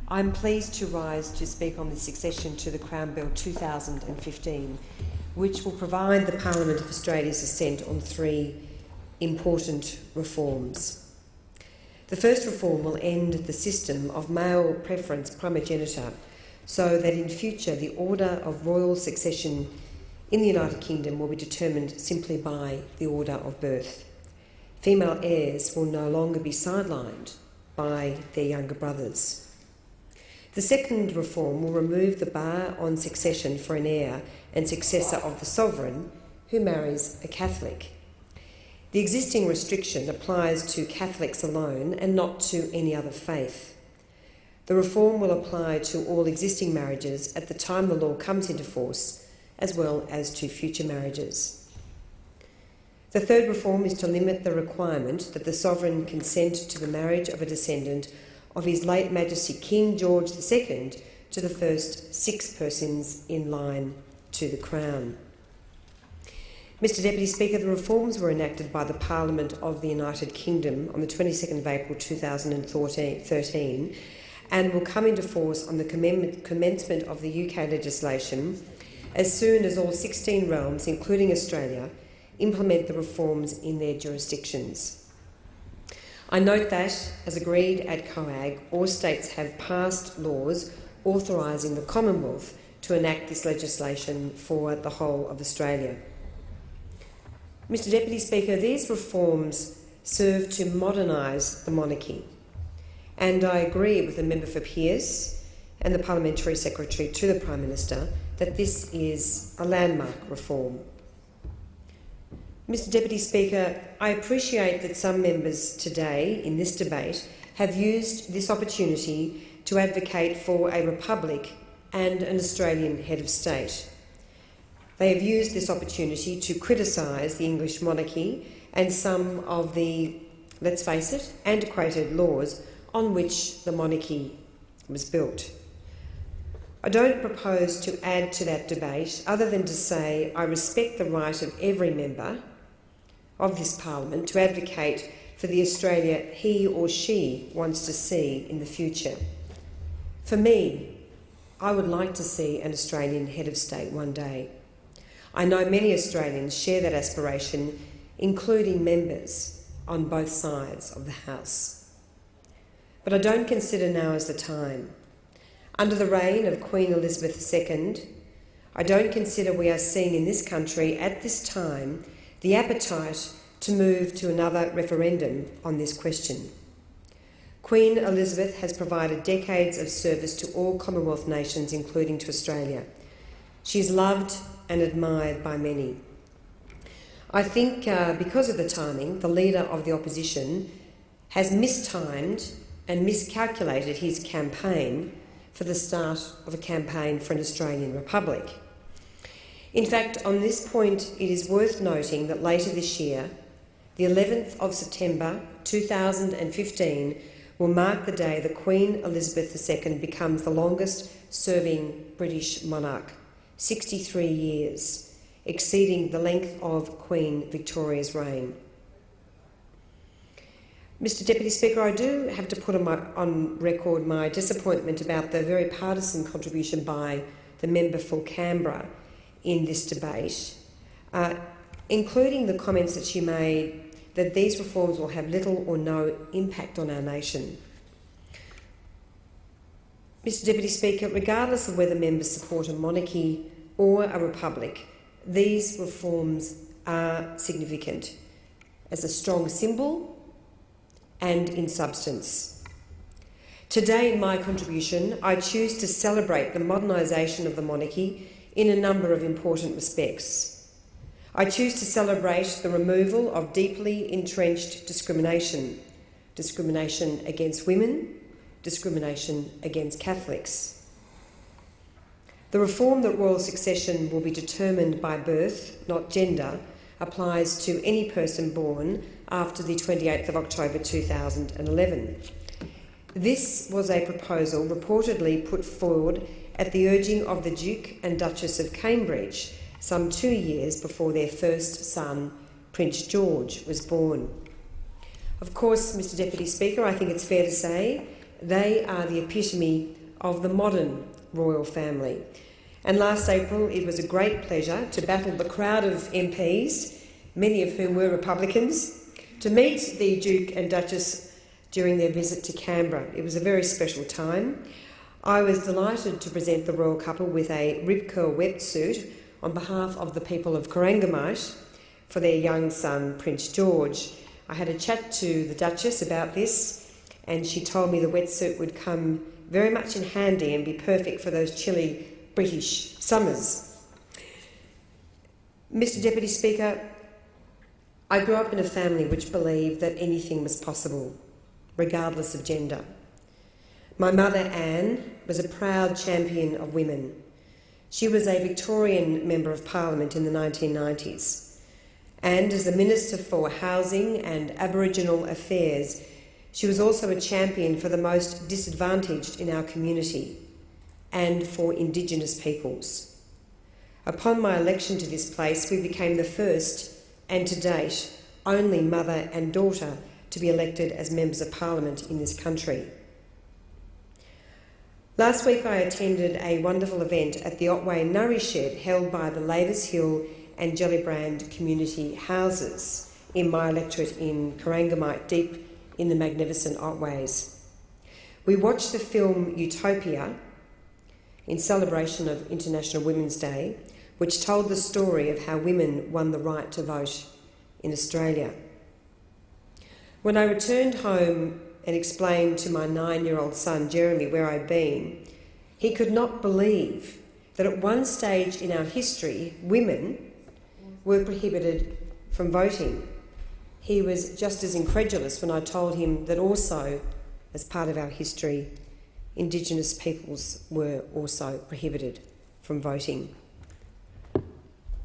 I'm pleased to rise to speak on the succession to the Crown Bill 2015, which will provide the Parliament of Australia's assent on three important reforms. The first reform will end the system of male preference primogeniture so that in future the order of royal succession in the United Kingdom will be determined simply by the order of birth. Female heirs will no longer be sidelined by their younger brothers. The second reform will remove the bar on succession for an heir and successor of the sovereign who marries a Catholic. The existing restriction applies to Catholics alone and not to any other faith. The reform will apply to all existing marriages at the time the law comes into force, as well as to future marriages. The third reform is to limit the requirement that the sovereign consent to the marriage of a descendant of His late Majesty King George II to the first 6 persons in line to the Crown. Mr Deputy Speaker, the reforms were enacted by the Parliament of the United Kingdom on the 22nd of April 2013 and will come into force on the commencement of the UK legislation as soon as all 16 realms, including Australia, implement the reforms in their jurisdictions. I note that, as agreed at COAG, all states have passed laws authorising the Commonwealth to enact this legislation for the whole of Australia. Mr Deputy Speaker, these reforms serve to modernise the monarchy, and I agree with the member for Pearce and the Parliamentary Secretary to the Prime Minister that this is a landmark reform. Mr Deputy Speaker, I appreciate that some members today in this debate have used this opportunity to advocate for a republic and an Australian head of state. They have used this opportunity to criticise the English monarchy and some of the, let's face it, antiquated laws on which the monarchy was built. I don't propose to add to that debate other than to say I respect the right of every member of this Parliament to advocate for the Australia he or she wants to see in the future. For me, I would like to see an Australian head of state one day. I know many Australians share that aspiration, including members on both sides of the House. But I don't consider now as the time. Under the reign of Queen Elizabeth II, I don't consider we are seeing in this country at this time the appetite to move to another referendum on this question. Queen Elizabeth has provided decades of service to all Commonwealth nations, including to Australia. She is loved and admired by many. I think because of the timing, the Leader of the Opposition has mistimed and miscalculated his campaign for the start of a campaign for an Australian Republic. In fact, on this point, it is worth noting that later this year, the 11th of September 2015, will mark the day that Queen Elizabeth II becomes the longest-serving British monarch, 63 years, exceeding the length of Queen Victoria's reign. Mr Deputy Speaker, I do have to put on record my disappointment about the very partisan contribution by the member for Canberra in this debate, including the comments that she made that these reforms will have little or no impact on our nation. Mr Deputy Speaker, regardless of whether members support a monarchy or a republic, these reforms are significant as a strong symbol and in substance. Today, in my contribution, I choose to celebrate the modernisation of the monarchy in a number of important respects. I choose to celebrate the removal of deeply entrenched discrimination, discrimination against women, discrimination against Catholics. The reform that royal succession will be determined by birth, not gender, applies to any person born after the 28th of October 2011. This was a proposal reportedly put forward at the urging of the Duke and Duchess of Cambridge some 2 years before their first son, Prince George, was born. Of course, Mr Deputy Speaker, I think it's fair to say They are the epitome of the modern royal family. And last April, it was a great pleasure to battle the crowd of MPs, many of whom were Republicans, to meet the Duke and Duchess during their visit to Canberra. It was a very special time. I was delighted to present the royal couple with a rip curl wetsuit on behalf of the people of Corangamite for their young son, Prince George. I had a chat to the Duchess about this, and she told me the wetsuit would come very much in handy and be perfect for those chilly British summers. Mr. Deputy Speaker, I grew up in a family which believed that anything was possible, regardless of gender. My mother, Anne, was a proud champion of women. She was a Victorian Member of Parliament in the 1990s, and as the Minister for Housing and Aboriginal Affairs, she was also a champion for the most disadvantaged in our community and for Indigenous peoples. Upon my election to this place, we became the first, and to date, only mother and daughter to be elected as Members of Parliament in this country. Last week I attended a wonderful event at the Otway Nurry Shed held by the Lavers Hill and Gellibrand community houses in my electorate in Corangamite, deep in the magnificent Otways. We watched the film Utopia in celebration of International Women's Day, which told the story of how women won the right to vote in Australia. When I returned home and explained to my 9-year-old son, Jeremy, where I'd been, he could not believe that at one stage in our history, women were prohibited from voting. He was just as incredulous when I told him that also, as part of our history, Indigenous peoples were also prohibited from voting.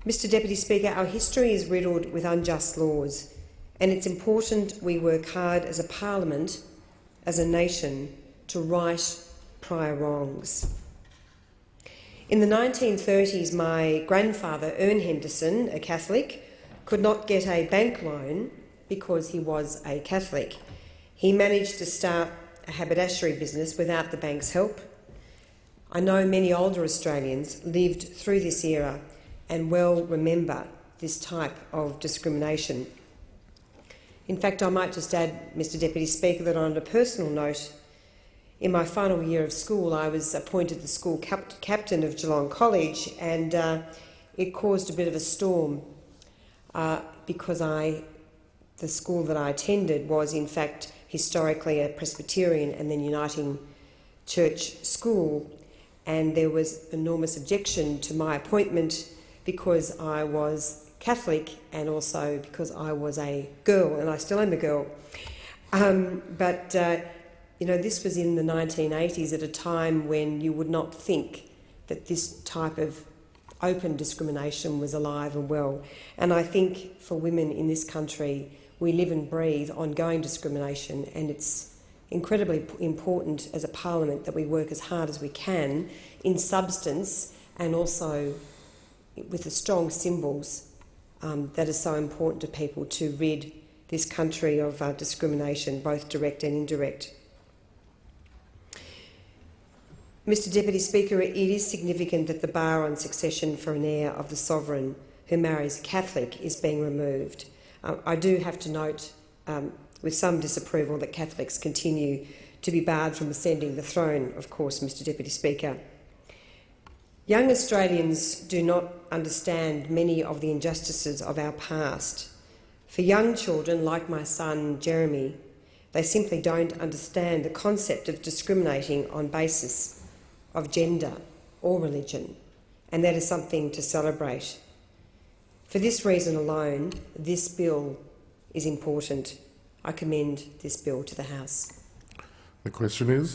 Mr. Deputy Speaker, our history is riddled with unjust laws, and it's important we work hard as a parliament, as a nation, to right prior wrongs. In the 1930s, my grandfather, Ern Henderson, a Catholic, could not get a bank loan because he was a Catholic. He managed to start a haberdashery business without the bank's help. I know many older Australians lived through this era and well remember this type of discrimination. In fact, I might just add, Mr. Deputy Speaker, that on a personal note, in my final year of school, I was appointed the school captain of Geelong College, and it caused a bit of a storm because the school that I attended was in fact historically a Presbyterian and then Uniting Church school, and there was enormous objection to my appointment because I was Catholic and also because I was a girl, and I still am a girl. You know, this was in the 1980s at a time when you would not think that this type of open discrimination was alive and well. And I think for women in this country, we live and breathe ongoing discrimination, and it's incredibly important as a parliament that we work as hard as we can in substance and also with the strong symbols that are so important to people to rid this country of discrimination, both direct and indirect. Mr. Deputy Speaker, it is significant that the bar on succession for an heir of the sovereign who marries a Catholic is being removed. I do have to note with some disapproval that Catholics continue to be barred from ascending the throne, of course, Mr. Deputy Speaker. Young Australians do not understand many of the injustices of our past. For young children like my son Jeremy, they simply don't understand the concept of discriminating on basis of gender or religion, and that is something to celebrate. For this reason alone, this bill is important. I commend this bill to the House. The question is?